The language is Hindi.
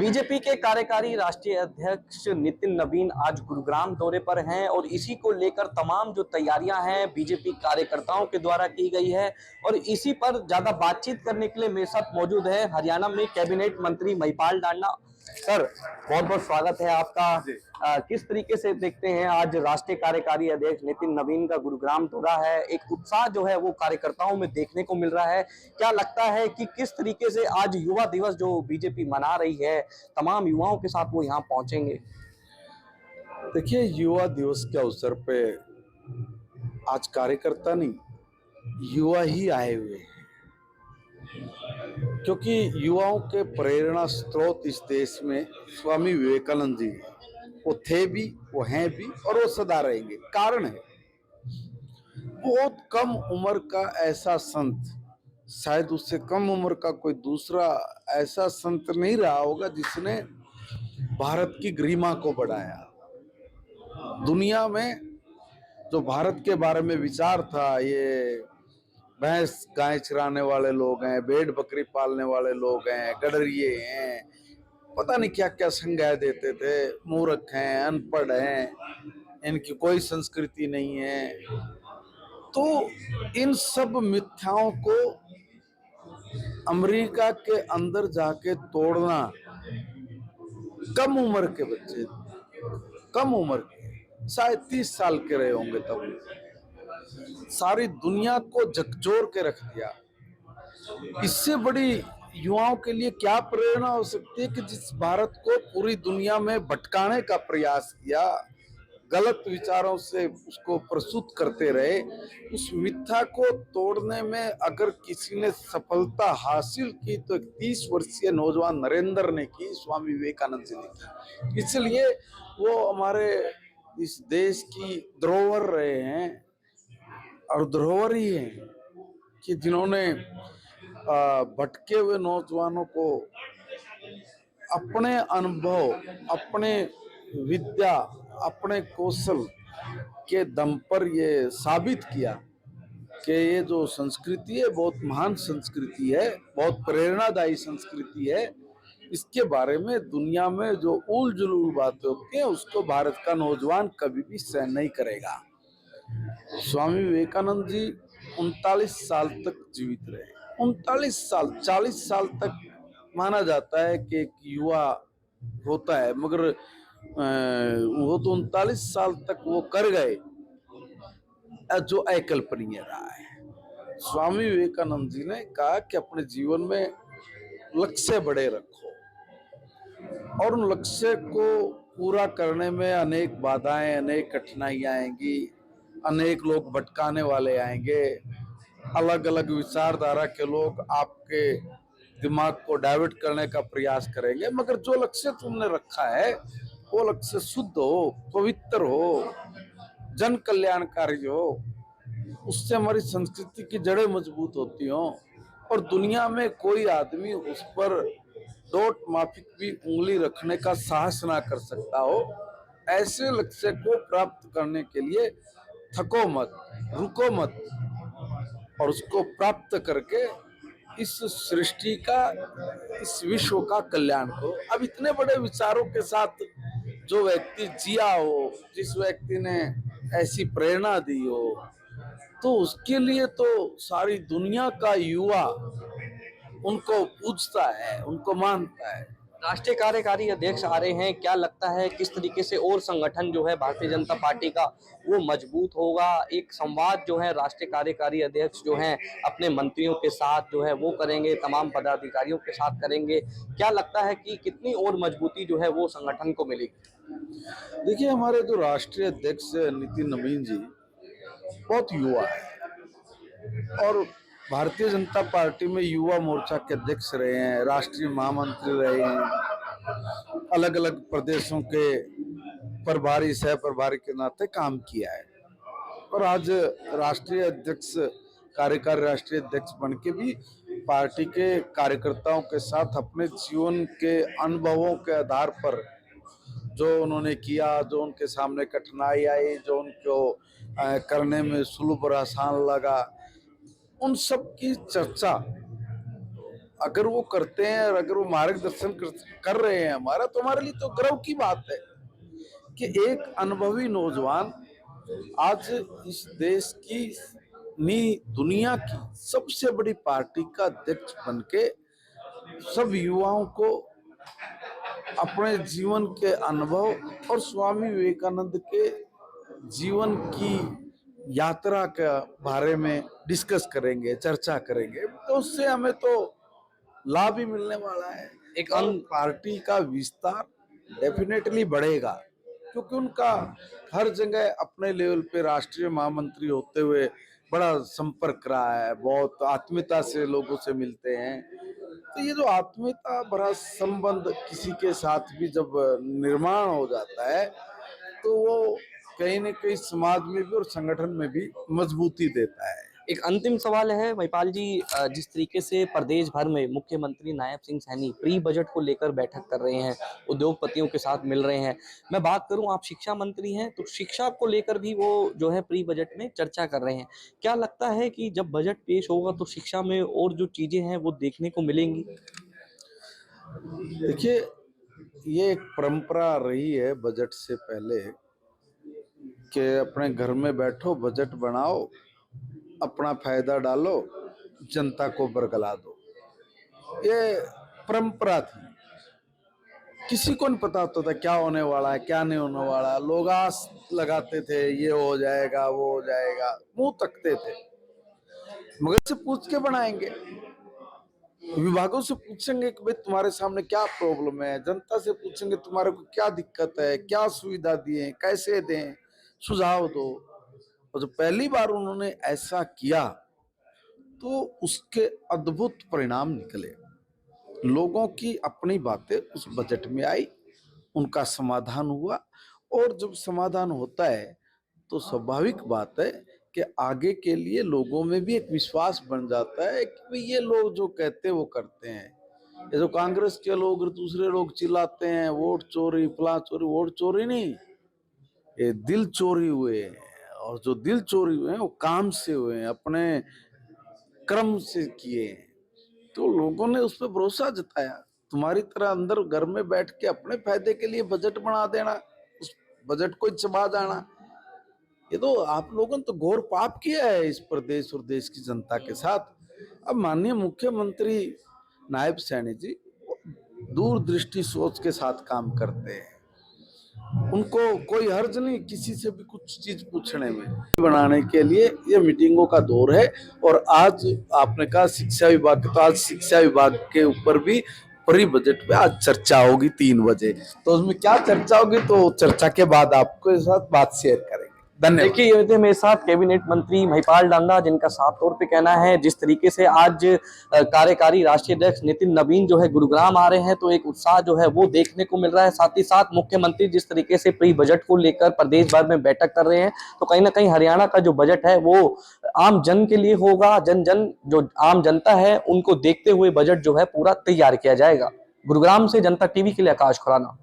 बीजेपी के कार्यकारी राष्ट्रीय अध्यक्ष नितिन नवीन आज गुरुग्राम दौरे पर हैं और इसी को लेकर तमाम जो तैयारियां हैं बीजेपी कार्यकर्ताओं के द्वारा की गई है। और इसी पर ज्यादा बातचीत करने के लिए मेरे साथ मौजूद है हरियाणा में कैबिनेट मंत्री महिपाल डांडा। सर, बहुत बहुत स्वागत है आपका। किस तरीके से देखते हैं आज राष्ट्रीय कार्यकारी अध्यक्ष नितिन नवीन का गुरुग्राम दौरा है, एक उत्साह जो है वो कार्यकर्ताओं में देखने को मिल रहा है। क्या लगता है कि किस तरीके से आज युवा दिवस जो बीजेपी मना रही है तमाम युवाओं के साथ वो यहाँ पहुंचेंगे? देखिए, युवा दिवस के अवसर पे आज कार्यकर्ता नहीं, युवा ही आए हुए हैं, क्योंकि युवाओं के प्रेरणा स्रोत इस देश में स्वामी विवेकानंद जी हैं। वो थे भी, वो हैं भी और वो सदा रहेंगे। कारण है, बहुत कम उम्र का ऐसा संत, शायद उससे कम उम्र का कोई दूसरा ऐसा संत नहीं रहा होगा जिसने भारत की गरिमा को बढ़ाया। दुनिया में जो भारत के बारे में विचार था, ये भैंस गाय चराने वाले लोग हैं, भेड़ बकरी पालने वाले लोग हैं, गडरिये हैं, पता नहीं क्या क्या संज्ञा देते थे, मूर्ख हैं, अनपढ़ हैं, इनकी कोई संस्कृति नहीं है। तो इन सब मिथ्याओं को अमेरिका के अंदर जाके तोड़ना, कम उम्र के बच्चे, कम उम्र के, शायद 30 साल के रहे होंगे तब, सारी दुनिया को झकझोर के रख दिया। इससे बड़ी युवाओं के लिए क्या प्रेरणा हो सकती है कि जिस भारत को पूरी दुनिया में भटकाने का प्रयास किया, गलत विचारों से उसको प्रस्तुत करते रहे, उस मिथ्या को तोड़ने में अगर किसी ने सफलता हासिल की तो 30 वर्षीय नौजवान नरेंद्र ने की, स्वामी विवेकानंद जी ने की। इसलिए वो हमारे इस देश की धरोहर रहे हैं और धरोहर ही हैं कि जिन्होंने भटके हुए नौजवानों को अपने अनुभव, अपने विद्या, अपने कौशल के दम पर ये साबित किया कि ये जो संस्कृति है बहुत महान संस्कृति है, बहुत प्रेरणादायी संस्कृति है। इसके बारे में दुनिया में जो उल जुलूल बातें होती हैं उसको भारत का नौजवान कभी भी सहन नहीं करेगा। स्वामी विवेकानंद जी 39 साल तक जीवित रहे। 39 साल, 40 साल तक माना जाता है कि एक युवा होता है, मगर वो तो 39 साल तक वो कर गए जो अकल्पनीय रहा है। स्वामी विवेकानंद जी ने कहा कि अपने जीवन में लक्ष्य बड़े रखो और उन लक्ष्य को पूरा करने में अनेक बाधाएं, अनेक कठिनाइयां आएंगी, अनेक लोग भटकाने वाले आएंगे, अलग अलग विचारधारा के लोग आपके दिमाग को डाइवर्ट करने का प्रयास करेंगे, मगर जो लक्ष्य तुमने रखा है वो लक्ष्य शुद्ध हो, पवित्र हो, जन कल्याणकारी हो, उससे हमारी संस्कृति की जड़ें मजबूत होती हो और दुनिया में कोई आदमी उस पर डोट माफिक भी उंगली रखने का साहस ना कर सकता हो। ऐसे लक्ष्य को प्राप्त करने के लिए थको मत, रुको मत और उसको प्राप्त करके इस सृष्टि का, इस विश्व का कल्याण करो। अब इतने बड़े विचारों के साथ जो व्यक्ति जिया हो, जिस व्यक्ति ने ऐसी प्रेरणा दी हो, तो उसके लिए तो सारी दुनिया का युवा उनको पूजता है, उनको मानता है। राष्ट्रीय कार्यकारी अध्यक्ष आ रहे हैं, क्या लगता है किस तरीके से और संगठन जो है भारतीय जनता पार्टी का वो मजबूत होगा? एक संवाद जो है राष्ट्रीय कार्यकारी अध्यक्ष जो हैं अपने मंत्रियों के साथ जो है वो करेंगे, तमाम पदाधिकारियों के साथ करेंगे। क्या लगता है कि कितनी और मजबूती जो है वो संगठन को मिलेगी? देखिए, हमारे जो राष्ट्रीय अध्यक्ष नितिन नवीन जी बहुत युवा है और भारतीय जनता पार्टी में युवा मोर्चा के अध्यक्ष रहे हैं, राष्ट्रीय महामंत्री रहे हैं, अलग अलग प्रदेशों के प्रभारी, सह प्रभारी के नाते काम किया है और आज राष्ट्रीय अध्यक्ष, कार्यकारी राष्ट्रीय अध्यक्ष बन के भी पार्टी के कार्यकर्ताओं के साथ अपने जीवन के अनुभवों के आधार पर जो उन्होंने किया, जो उनके सामने कठिनाई आई, जो उनको करने में सुलभ और आसान लगा, उन सब की चर्चा अगर वो करते हैं और अगर वो मार्गदर्शन कर रहे हैं हमारा, तो हमारे लिए तो गर्व की बात है कि एक अनुभवी नौजवान आज इस देश की दुनिया की सबसे बड़ी पार्टी का अध्यक्ष बन के सब युवाओं को अपने जीवन के अनुभव और स्वामी विवेकानंद के जीवन की यात्रा के बारे में डिस्कस करेंगे, चर्चा करेंगे, तो उससे हमें तो लाभ ही मिलने वाला है। एक और पार्टी का विस्तार डेफिनेटली बढ़ेगा, क्योंकि उनका हर जगह अपने लेवल पे राष्ट्रीय महामंत्री होते हुए बड़ा संपर्क रहा है, बहुत आत्मीयता से लोगों से मिलते हैं। तो ये जो आत्मीयता भरा संबंध किसी के साथ भी जब निर्माण हो जाता है, तो वो कहीं न कहीं समाज में भी और संगठन में भी मजबूती देता है। एक अंतिम सवाल है महिपाल जी, जिस तरीके से प्रदेश भर में मुख्यमंत्री नायब सिंह सैनी प्री बजट को लेकर बैठक कर रहे हैं, उद्योगपतियों के साथ मिल रहे हैं। मैं बात करूं, आप शिक्षा मंत्री हैं, तो शिक्षा को लेकर भी वो जो है प्री बजट में चर्चा कर रहे हैं। क्या लगता है कि जब बजट पेश होगा तो शिक्षा में और जो चीजें हैं वो देखने को मिलेंगी? देखिए, ये एक परंपरा रही है बजट से पहले कि अपने घर में बैठो, बजट बनाओ, अपना फायदा डालो, जनता को बरगला दो। ये परंपरा थी। किसी को नहीं पता होता था क्या होने वाला है, क्या नहीं होने वाला है। लोग आस लगाते थे, ये हो जाएगा, वो हो जाएगा, मुंह तकते थे। मगर से पूछ के बनाएंगे, विभागों से पूछेंगे कि भाई तुम्हारे सामने क्या प्रॉब्लम है, जनता से पूछेंगे तुम्हारे को क्या दिक्कत है, क्या सुविधा दिए, कैसे दें, सुझाव दो। और जब पहली बार उन्होंने ऐसा किया तो उसके अद्भुत परिणाम निकले। लोगों की अपनी बातें उस बजट में आई, उनका समाधान हुआ, और जब समाधान होता है तो स्वाभाविक बात है कि आगे के लिए लोगों में भी एक विश्वास बन जाता है कि भाई ये लोग जो कहते हैं वो करते हैं। ये जो कांग्रेस के लोग और दूसरे लोग चिल्लाते हैं वोट चोरी, फला चोरी, वोट चोरी नहीं, ये दिल चोरी हुए हैं। और जो दिल चोरी हुए हैं वो काम से हुए हैं, अपने कर्म से किए हैं। तो लोगों ने उस पर भरोसा जताया। तुम्हारी तरह अंदर घर में बैठ के अपने फायदे के लिए बजट बना देना, उस बजट को चबा जाना, ये तो आप लोगों ने तो घोर पाप किया है इस प्रदेश और देश की जनता के साथ। अब माननीय मुख्यमंत्री नायब सैनी जी दूरदृष्टि सोच के साथ काम करते हैं। उनको कोई हर्ज नहीं किसी से भी कुछ चीज पूछने में। बनाने के लिए ये मीटिंगों का दौर है। और आज आपने कहा शिक्षा विभाग, तो आज शिक्षा विभाग के ऊपर भी प्री बजट पे आज चर्चा होगी 3 बजे। तो उसमें क्या चर्चा होगी तो चर्चा के बाद आपके साथ बात शेयर करेंगे। धन्यवाद। देखिए, ये थे मेरे साथ कैबिनेट मंत्री महिपाल डांडा, जिनका साफ तौर पे कहना है जिस तरीके से आज कार्यकारी राष्ट्रीय अध्यक्ष नितिन नवीन जो है गुरुग्राम आ रहे हैं, तो एक उत्साह जो है वो देखने को मिल रहा है। साथ ही साथ मुख्यमंत्री जिस तरीके से प्री बजट को लेकर प्रदेश भर में बैठक कर रहे हैं, तो कहीं ना कहीं हरियाणा का जो बजट है वो आम जन के लिए होगा। जन जन जो आम जनता है उनको देखते हुए बजट जो है पूरा तैयार किया जाएगा। गुरुग्राम से जनता टीवी के लिए आकाश खुराना।